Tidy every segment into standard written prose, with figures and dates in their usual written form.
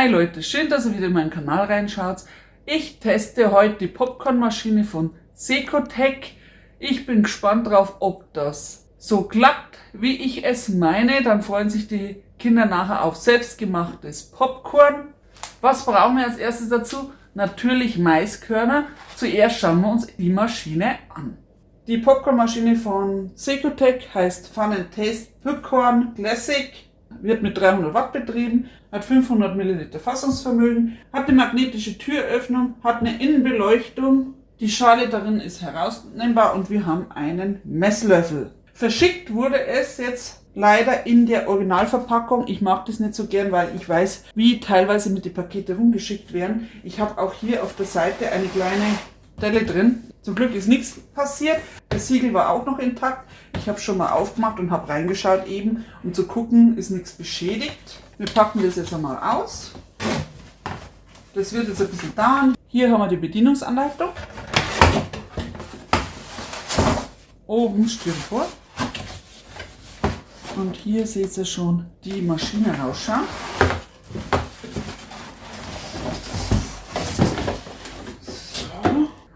Hi Leute, schön, dass ihr wieder in meinen Kanal reinschaut. Ich teste heute die Popcornmaschine von Secotec. Ich bin gespannt drauf, ob das so klappt, wie ich es meine. Dann freuen sich die Kinder nachher auf selbstgemachtes Popcorn. Was brauchen wir als erstes dazu? Natürlich Maiskörner. Zuerst schauen wir uns die Maschine an. Die Popcornmaschine von Secotec heißt Fun & Taste Popcorn Classic. Wird mit 300 Watt betrieben, hat 500 Milliliter Fassungsvermögen, hat eine magnetische Türöffnung, hat eine Innenbeleuchtung, die Schale darin ist herausnehmbar und wir haben einen Messlöffel. Verschickt wurde es jetzt leider in der Originalverpackung. Ich mag das nicht so gern, weil ich weiß, wie teilweise mit den Paketen rumgeschickt werden. Ich habe auch hier auf der Seite eine kleine Stelle drin. Zum Glück ist nichts passiert. Das Siegel war auch noch intakt. Ich habe schon mal aufgemacht und habe reingeschaut eben, um zu gucken, ist nichts beschädigt. Wir packen das jetzt einmal aus. Das wird jetzt ein bisschen dauern. Hier haben wir die Bedienungsanleitung. Oben Styropor. Und hier seht ihr schon die Maschine rausschauen.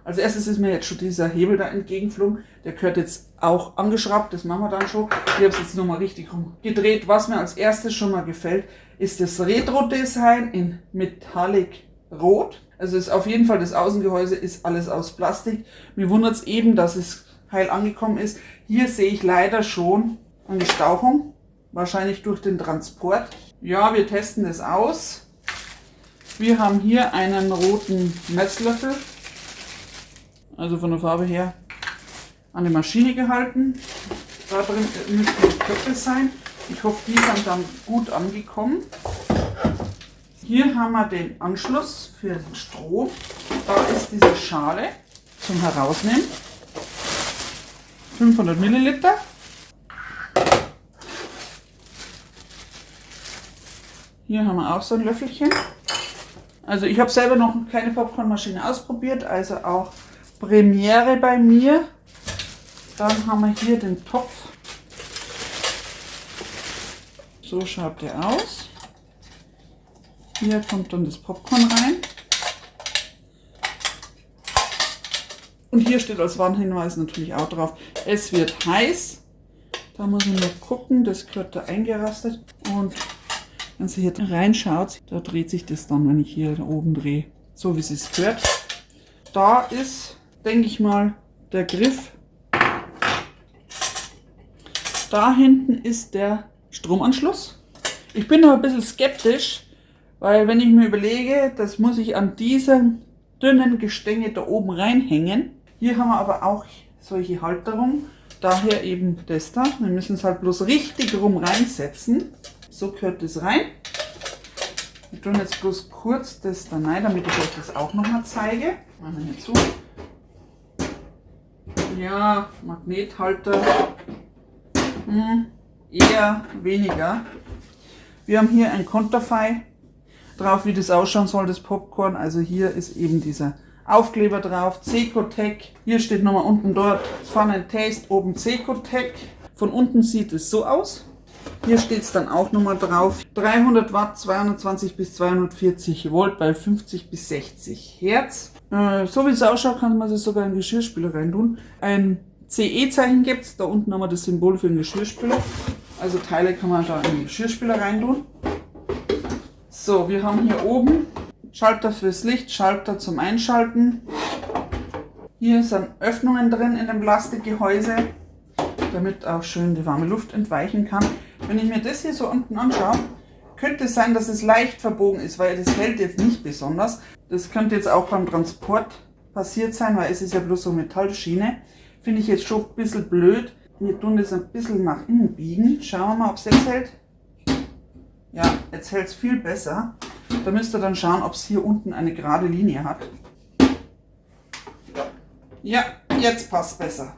Als erstes ist mir jetzt schon dieser Hebel da entgegengeflogen. Der gehört jetzt auch angeschraubt, das machen wir dann schon. Ich habe es jetzt nochmal richtig rumgedreht. Was mir als erstes schon mal gefällt, ist das Retro-Design in Metallic Rot. Also ist auf jeden Fall das Außengehäuse ist alles aus Plastik. Mir wundert es eben, dass es heil angekommen ist. Hier sehe ich leider schon eine Stauchung, wahrscheinlich durch den Transport. Ja, wir testen das aus. Wir haben hier einen roten Messlöffel. Also von der Farbe her an die Maschine gehalten. Da drin müssten die Köpfe sein. Ich hoffe, die sind dann gut angekommen. Hier haben wir den Anschluss für den Strom. Da ist diese Schale zum Herausnehmen. 500 Milliliter. Hier haben wir auch so ein Löffelchen. Also ich habe selber noch keine Popcornmaschine ausprobiert, also auch Premiere bei mir. Dann haben wir hier den Topf. So schaut der aus. Hier kommt dann das Popcorn rein. Und hier steht als Warnhinweis natürlich auch drauf, es wird heiß. Da muss ich noch gucken, das gehört da eingerastet. Und wenn Sie hier reinschaut, da dreht sich das dann, wenn ich hier oben drehe, so wie es sich gehört. Da ist, denke ich mal, der Griff. Da hinten ist der Stromanschluss. Ich bin noch ein bisschen skeptisch, weil wenn ich mir überlege, das muss ich an diesen dünnen Gestänge da oben reinhängen. Hier haben wir aber auch solche Halterungen, daher eben das da. Wir müssen es halt bloß richtig rum reinsetzen. So gehört das rein. Wir tun jetzt bloß kurz das da rein, damit ich euch das auch noch mal zeige. Machen wir hier zu. Ja, Magnethalter. Eher weniger. Wir haben hier ein Konterfei drauf, wie das ausschauen soll, das Popcorn. Also hier ist eben dieser Aufkleber drauf, Secotec. Hier steht nochmal unten dort Fun & Taste, oben Secotec. Von unten sieht es so aus. Hier steht es dann auch nochmal drauf. 300 Watt, 220 bis 240 Volt bei 50 bis 60 Hertz. So wie es ausschaut, kann man es sogar in den Geschirrspüler rein tun. Ein CE-Zeichen gibt es. Da unten haben wir das Symbol für den Geschirrspüler. Also Teile kann man da in den Geschirrspüler rein tun. So, wir haben hier oben Schalter fürs Licht, Schalter zum Einschalten. Hier sind Öffnungen drin in dem Plastikgehäuse, damit auch schön die warme Luft entweichen kann. Wenn ich mir das hier so unten anschaue, könnte es sein, dass es leicht verbogen ist, weil das hält jetzt nicht besonders. Das könnte jetzt auch beim Transport passiert sein, weil es ist ja bloß so Metallschiene. Finde ich jetzt schon ein bisschen blöd. Wir tun das ein bisschen nach innen biegen. Schauen wir mal, ob es jetzt hält. Ja, jetzt hält es viel besser. Da müsst ihr dann schauen, ob es hier unten eine gerade Linie hat. Ja, jetzt passt besser.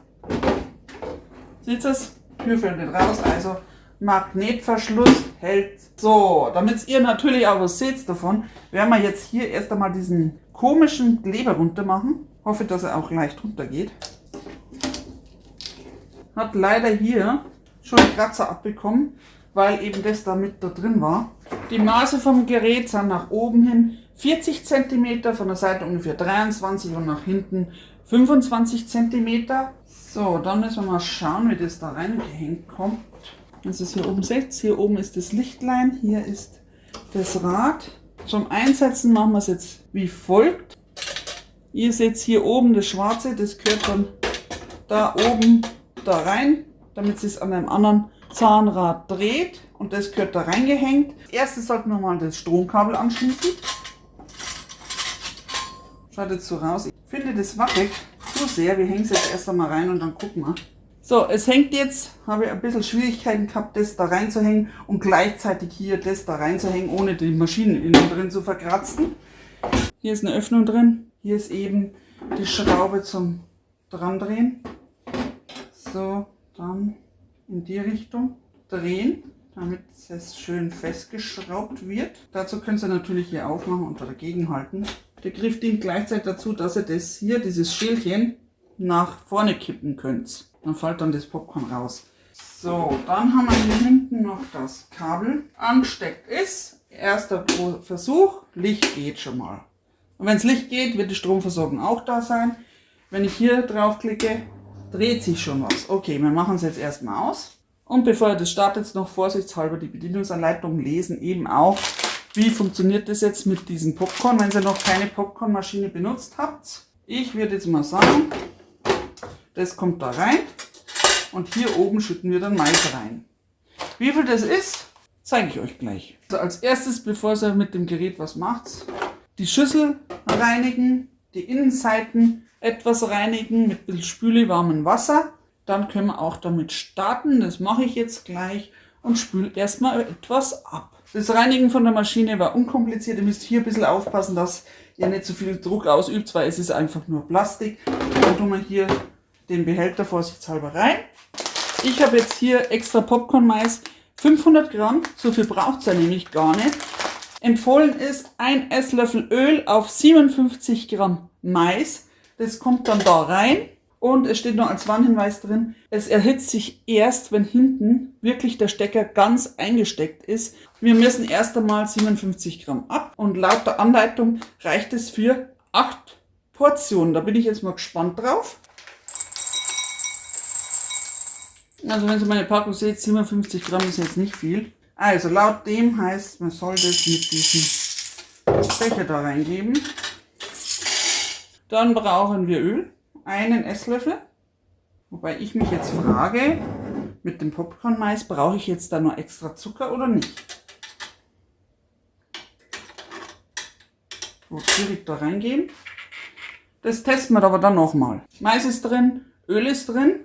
Seht ihr es? Tür fällt nicht raus, also Magnetverschluss hält. So, damit ihr natürlich auch was seht davon, werden wir jetzt hier erst einmal diesen komischen Kleber runter machen. Hoffe, dass er auch leicht runter geht. Hat leider hier schon einen Kratzer abbekommen, weil eben das da mit da drin war. Die Maße vom Gerät sind nach oben hin 40 cm, von der Seite ungefähr 23 und nach hinten 25 cm. So, dann müssen wir mal schauen, wie das da reingehängt kommt. Das ist hier oben 6, hier oben ist das Lichtlein, hier ist das Rad. Zum Einsetzen machen wir es jetzt wie folgt. Ihr seht hier oben das Schwarze, das gehört dann da oben da rein, damit es an einem anderen Zahnrad dreht und das gehört da reingehängt. Als erstes sollten wir mal das Stromkabel anschließen. Schaut jetzt so raus. Ich finde, das wackelt zu sehr. Wir hängen es jetzt erst einmal rein und dann gucken wir. So, es hängt jetzt, habe ich ein bisschen Schwierigkeiten gehabt, das da reinzuhängen und gleichzeitig hier das da reinzuhängen, ohne die Maschinen innen drin zu verkratzen. Hier ist eine Öffnung drin, hier ist eben die Schraube zum Drandrehen. So, dann in die Richtung drehen, damit es schön festgeschraubt wird. Dazu könnt ihr natürlich hier aufmachen und dagegen halten. Der Griff dient gleichzeitig dazu, dass ihr das hier, dieses Schälchen, nach vorne kippen könnt. Dann fällt dann das Popcorn raus. So, dann haben wir hier hinten noch das Kabel. Angesteckt ist. Erster Versuch. Licht geht schon mal. Und wenn es Licht geht, wird die Stromversorgung auch da sein. Wenn ich hier drauf klicke, dreht sich schon was. Okay, wir machen es jetzt erstmal aus. Und bevor ihr das startet, noch vorsichtshalber die Bedienungsanleitung lesen. Eben auch, wie funktioniert das jetzt mit diesem Popcorn, wenn ihr noch keine Popcornmaschine benutzt habt. Ich würde jetzt mal sagen, das kommt da rein und hier oben schütten wir dann Mais rein. Wie viel das ist, zeige ich euch gleich. Also als erstes, bevor ihr mit dem Gerät was macht, die Schüssel reinigen, die Innenseiten etwas reinigen mit ein bisschen Spüle warmem Wasser. Dann können wir auch damit starten. Das mache ich jetzt gleich und spüle erstmal etwas ab. Das Reinigen von der Maschine war unkompliziert. Ihr müsst hier ein bisschen aufpassen, dass ihr nicht so viel Druck ausübt, weil es ist einfach nur Plastik. Dann tun wir hier den Behälter vorsichtshalber rein. Ich habe jetzt hier extra Popcorn-Mais, 500 Gramm, so viel braucht es ja nämlich gar nicht. Empfohlen ist 1 Esslöffel Öl auf 57 Gramm Mais. Das kommt dann da rein und es steht noch als Warnhinweis drin, es erhitzt sich erst, wenn hinten wirklich der Stecker ganz eingesteckt ist. Wir messen erst einmal 57 Gramm ab und laut der Anleitung reicht es für 8 Portionen. Da bin ich jetzt mal gespannt drauf. Also wenn ihr meine Packung seht, 57 Gramm ist jetzt nicht viel. Also laut dem heißt, man soll das mit diesem Becher da reingeben. Dann brauchen wir Öl, 1 Esslöffel. Wobei ich mich jetzt frage, mit dem Popcorn-Mais, brauche ich jetzt da noch extra Zucker oder nicht? So, direkt da reingeben. Das testen wir aber dann nochmal. Mais ist drin, Öl ist drin,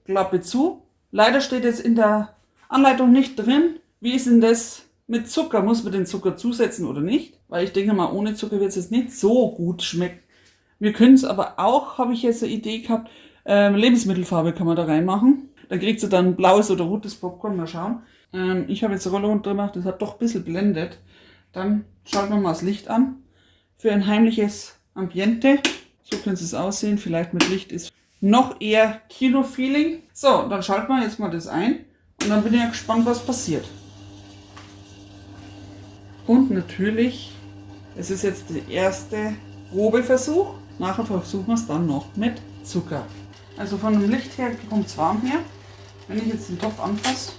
Klappe zu. Leider steht jetzt in der Anleitung nicht drin, wie ist denn das mit Zucker? Muss man den Zucker zusetzen oder nicht? Weil ich denke mal, ohne Zucker wird es jetzt nicht so gut schmecken. Wir können es aber auch, habe ich jetzt eine Idee gehabt, Lebensmittelfarbe kann man da reinmachen. Dann kriegt ihr dann blaues oder rotes Popcorn, mal schauen. Ich habe jetzt eine Rolle runtergemacht, das hat doch ein bisschen blendet. Dann schalten wir mal das Licht an. Für ein heimliches Ambiente. So könnte es aussehen, vielleicht mit Licht ist noch eher Kino-Feeling. So, dann schalten wir jetzt mal das ein und dann bin ich ja gespannt, was passiert. Und natürlich, es ist jetzt der erste Probeversuch. Nachher versuchen wir es dann noch mit Zucker. Also von dem Licht her kommt es warm her. Wenn ich jetzt den Topf anfasse,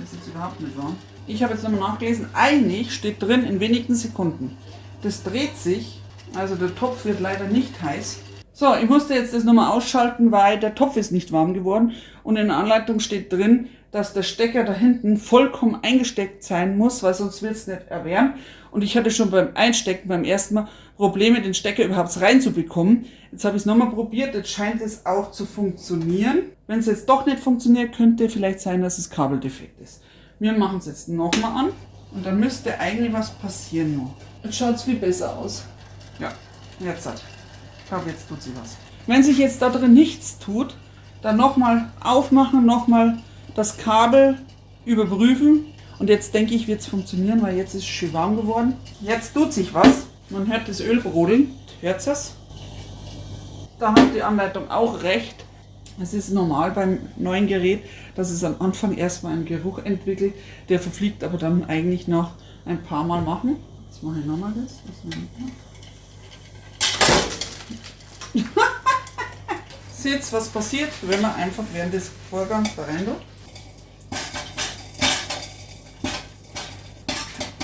ist jetzt überhaupt nicht warm. Ich habe jetzt nochmal nachgelesen, eigentlich steht drin in wenigen Sekunden. Das dreht sich, also der Topf wird leider nicht heiß. So, ich musste jetzt das nochmal ausschalten, weil der Topf ist nicht warm geworden. Und in der Anleitung steht drin, dass der Stecker da hinten vollkommen eingesteckt sein muss, weil sonst wird es nicht erwärmen. Und ich hatte schon beim Einstecken, beim ersten Mal, Probleme, den Stecker überhaupt reinzubekommen. Jetzt habe ich es nochmal probiert, jetzt scheint es auch zu funktionieren. Wenn es jetzt doch nicht funktioniert, könnte vielleicht sein, dass es kabeldefekt ist. Wir machen es jetzt nochmal an und dann müsste eigentlich was passieren noch. Jetzt schaut es viel besser aus. Ja, jetzt hat. Ich glaube, jetzt tut sie was. Wenn sich jetzt da drin nichts tut, dann nochmal aufmachen, nochmal das Kabel überprüfen. Und jetzt denke ich, wird es funktionieren, weil jetzt ist es schön warm geworden. Jetzt tut sich was. Man hört das Öl brodeln. Hört es? Da hat die Anleitung auch recht. Es ist normal beim neuen Gerät, dass es am Anfang erstmal einen Geruch entwickelt, der verfliegt aber dann eigentlich nach ein paar Mal machen. Jetzt mache ich nochmal das. Seht, was passiert, wenn man einfach während des Vorgangs da rein tut.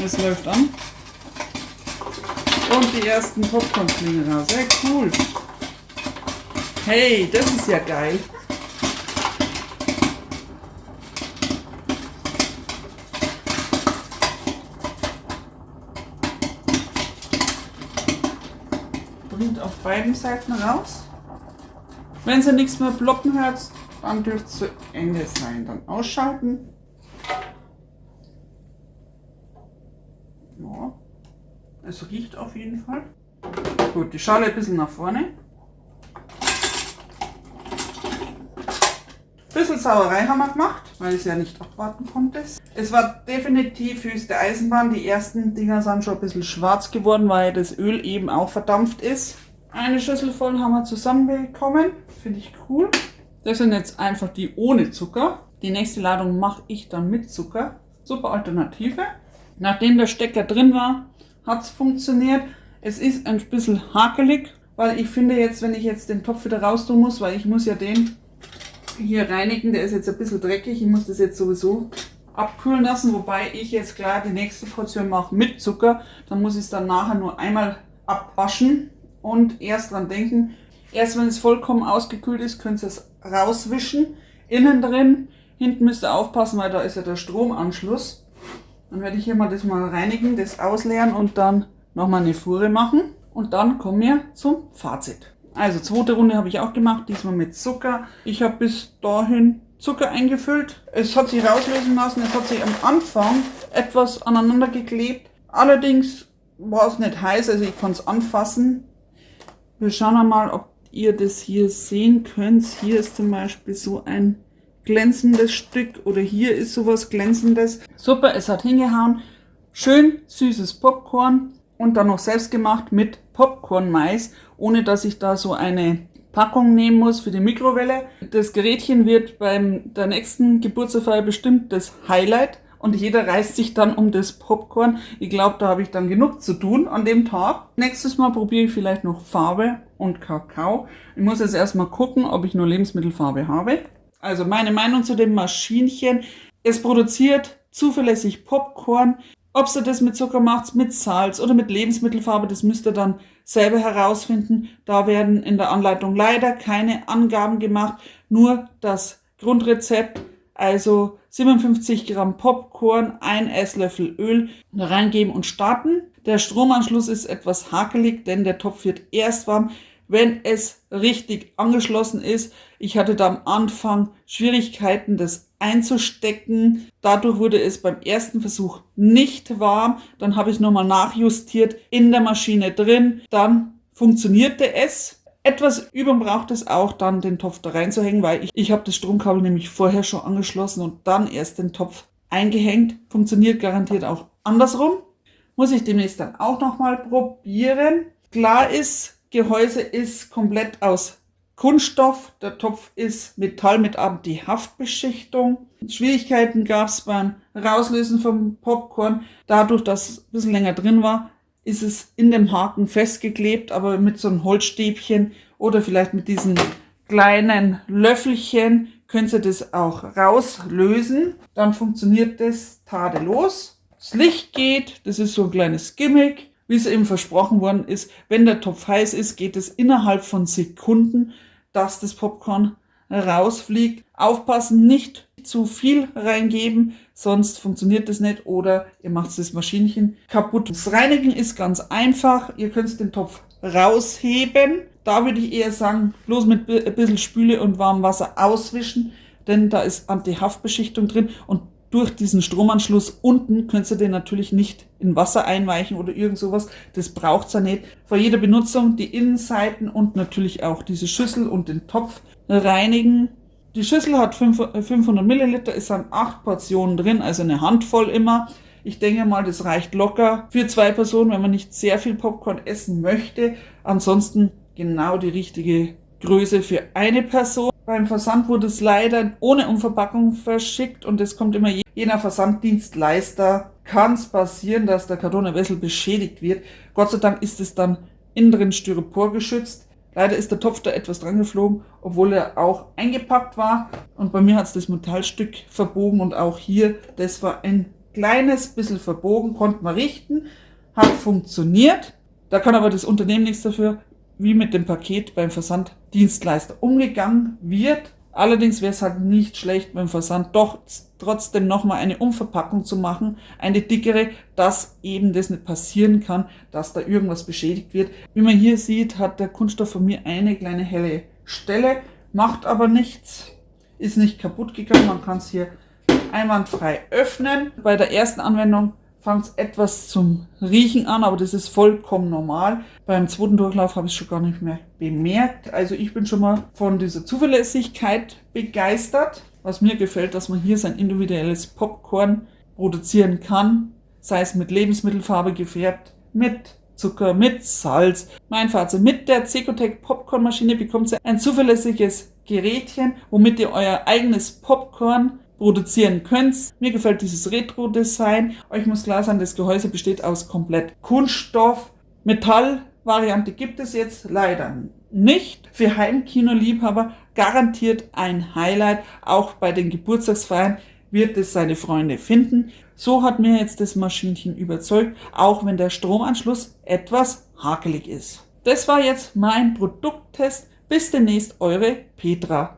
Es läuft an. Und die ersten Popcorn fliegen raus. Sehr cool. Hey, das ist ja geil. Bringt auf beiden Seiten raus. Wenn Sie nichts mehr ploppen hört, dann dürfte es zu Ende sein. Dann ausschalten. Ja, es riecht auf jeden Fall. Gut, die Schale ein bisschen nach vorne. Ein bisschen Sauerei haben wir gemacht, weil ich es ja nicht abwarten konnte. Es war definitiv höchste Eisenbahn. Die ersten Dinger sind schon ein bisschen schwarz geworden, weil das Öl eben auch verdampft ist. Eine Schüssel voll haben wir zusammenbekommen. Finde ich cool. Das sind jetzt einfach die ohne Zucker. Die nächste Ladung mache ich dann mit Zucker. Super Alternative. Nachdem der Stecker drin war, hat es funktioniert. Es ist ein bisschen hakelig, weil ich finde jetzt, wenn ich jetzt den Topf wieder raus tun muss, weil ich muss ja den hier reinigen, der ist jetzt ein bisschen dreckig. Ich muss das jetzt sowieso abkühlen lassen, wobei ich jetzt klar die nächste Portion mache mit Zucker. Dann muss ich es dann nachher nur einmal abwaschen und erst dran denken. Erst wenn es vollkommen ausgekühlt ist, könnt ihr es rauswischen. Innen drin, hinten müsst ihr aufpassen, weil da ist ja der Stromanschluss. Dann werde ich hier mal das mal reinigen, das ausleeren und dann nochmal eine Fuhre machen. Und dann kommen wir zum Fazit. Also zweite Runde habe ich auch gemacht, diesmal mit Zucker. Ich habe bis dahin Zucker eingefüllt. Es hat sich rauslösen lassen, es hat sich am Anfang etwas aneinander geklebt. Allerdings war es nicht heiß, also ich konnte es anfassen. Wir schauen mal, ob ihr das hier sehen könnt. Hier ist zum Beispiel so ein glänzendes Stück oder hier ist sowas glänzendes. Super, es hat hingehauen. Schön süßes Popcorn und dann noch selbst gemacht mit Popcorn-Mais, ohne dass ich da so eine Packung nehmen muss für die Mikrowelle. Das Gerätchen wird beim der nächsten Geburtstagsfeier bestimmt das Highlight und jeder reißt sich dann um das Popcorn. Ich glaube, da habe ich dann genug zu tun an dem Tag. Nächstes Mal probiere ich vielleicht noch Farbe und Kakao. Ich muss jetzt erstmal gucken, ob ich nur Lebensmittelfarbe habe. Also meine Meinung zu dem Maschinchen. Es produziert zuverlässig Popcorn. Ob ihr das mit Zucker macht, mit Salz oder mit Lebensmittelfarbe, das müsst ihr dann selber herausfinden. Da werden in der Anleitung leider keine Angaben gemacht, nur das Grundrezept, also 57 Gramm Popcorn, 1 Esslöffel Öl reingeben und starten. Der Stromanschluss ist etwas hakelig, denn der Topf wird erst warm, wenn es richtig angeschlossen ist. Ich hatte da am Anfang Schwierigkeiten, das einzustecken. Dadurch wurde es beim ersten Versuch nicht warm. Dann habe ich nochmal nachjustiert in der Maschine drin. Dann funktionierte es. Etwas Übung braucht es auch, dann den Topf da reinzuhängen, weil ich habe das Stromkabel nämlich vorher schon angeschlossen und dann erst den Topf eingehängt. Funktioniert garantiert auch andersrum. Muss ich demnächst dann auch nochmal probieren. Klar ist, Gehäuse ist komplett aus Kunststoff. Der Topf ist Metall mit Anti-Haftbeschichtung. Schwierigkeiten gab es beim Rauslösen vom Popcorn. Dadurch, dass es ein bisschen länger drin war, ist es in dem Haken festgeklebt, aber mit so einem Holzstäbchen oder vielleicht mit diesen kleinen Löffelchen könnt ihr das auch rauslösen. Dann funktioniert das tadellos. Das Licht geht, das ist so ein kleines Gimmick. Wie es eben versprochen worden ist, wenn der Topf heiß ist, geht es innerhalb von Sekunden, dass das Popcorn rausfliegt. Aufpassen, nicht zu viel reingeben, sonst funktioniert das nicht oder ihr macht das Maschinchen kaputt. Das Reinigen ist ganz einfach. Ihr könnt den Topf rausheben. Da würde ich eher sagen, bloß mit ein bisschen Spüle und warmem Wasser auswischen, denn da ist Anti-Haftbeschichtung drin und durch diesen Stromanschluss unten könnt ihr den natürlich nicht in Wasser einweichen oder irgend sowas. Das braucht ihr nicht. Vor jeder Benutzung die Innenseiten und natürlich auch diese Schüssel und den Topf reinigen. Die Schüssel hat 500 Milliliter, es sind 8 Portionen drin, also eine Handvoll immer. Ich denke mal, das reicht locker für 2 Personen, wenn man nicht sehr viel Popcorn essen möchte. Ansonsten genau die richtige Größe für eine Person. Beim Versand wurde es leider ohne Umverpackung verschickt und es kommt immer je nach Versanddienstleister, kann es passieren, dass der Karton Wessel beschädigt wird. Gott sei Dank ist es dann innen drin Styropor geschützt. Leider ist der Topf da etwas dran geflogen, obwohl er auch eingepackt war. Und bei mir hat es das Metallstück verbogen und auch hier, das war ein kleines bisschen verbogen, konnte man richten, hat funktioniert. Da kann aber das Unternehmen nichts dafür, wie mit dem Paket beim Versanddienstleister umgegangen wird. Allerdings wäre es halt nicht schlecht beim Versand doch trotzdem nochmal eine Umverpackung zu machen, eine dickere, dass eben das nicht passieren kann, dass da irgendwas beschädigt wird. Wie man hier sieht, hat der Kunststoff von mir eine kleine helle Stelle, macht aber nichts, ist nicht kaputt gegangen, man kann es hier einwandfrei öffnen. Bei der ersten Anwendung fängt es etwas zum Riechen an, aber das ist vollkommen normal. Beim zweiten Durchlauf habe ich es schon gar nicht mehr bemerkt. Also ich bin schon mal von dieser Zuverlässigkeit begeistert. Was mir gefällt, dass man hier sein individuelles Popcorn produzieren kann, sei es mit Lebensmittelfarbe gefärbt, mit Zucker, mit Salz. Mein Fazit: Mit der Secotec Popcornmaschine bekommt ihr ein zuverlässiges Gerätchen, womit ihr euer eigenes Popcorn produzieren könnt. Mir gefällt dieses Retro-Design. Euch muss klar sein, das Gehäuse besteht aus komplett Kunststoff. Metall-Variante gibt es jetzt leider nicht. Für Heimkino-Liebhaber garantiert ein Highlight. Auch bei den Geburtstagsfeiern wird es seine Freunde finden. So hat mir jetzt das Maschinchen überzeugt, auch wenn der Stromanschluss etwas hakelig ist. Das war jetzt mein Produkttest. Bis demnächst, eure Petra.